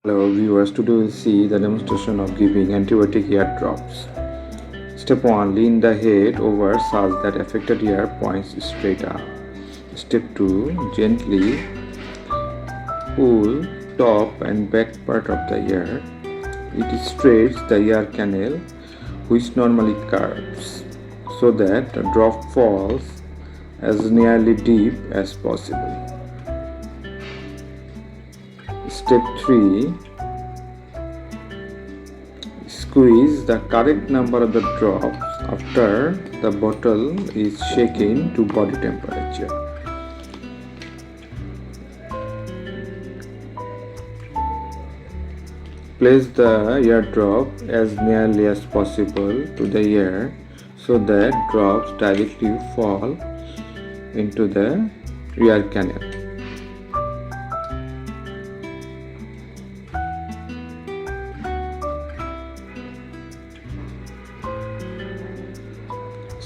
Hello viewers, today we'll see the demonstration of giving antibiotic ear drops. Step 1. Lean the head over such that affected ear points straight up. Step 2. Gently pull top and back part of the ear. It straightens the ear canal, which normally curves, so that the drop falls as nearly deep as possible. Step 3. Squeeze the correct number of the drops after the bottle is shaken to body temperature. Place the eardrop as nearly as possible to the ear so that drops directly fall into the ear canal.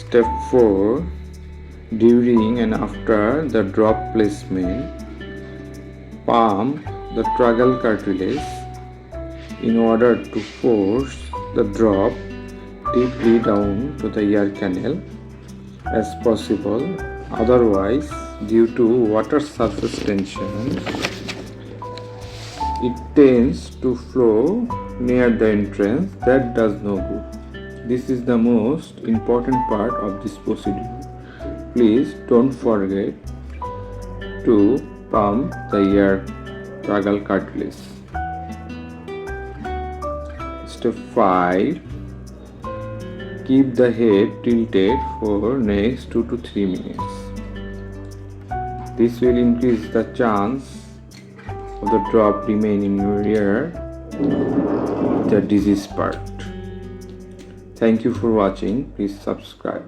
Step 4. During and after the drop placement, pump the tragal cartilage in order to force the drop deeply down to the ear canal as possible. Otherwise, due to water surface tension, it tends to flow near the entrance. That does no good. This is the most important part of this procedure. Please don't forget to pump the ear tragal cartilage. Step 5. Keep the head tilted for next 2 to 3 minutes. This will increase the chance of the drop remain in your ear, the disease part. Thank you for watching. Please subscribe.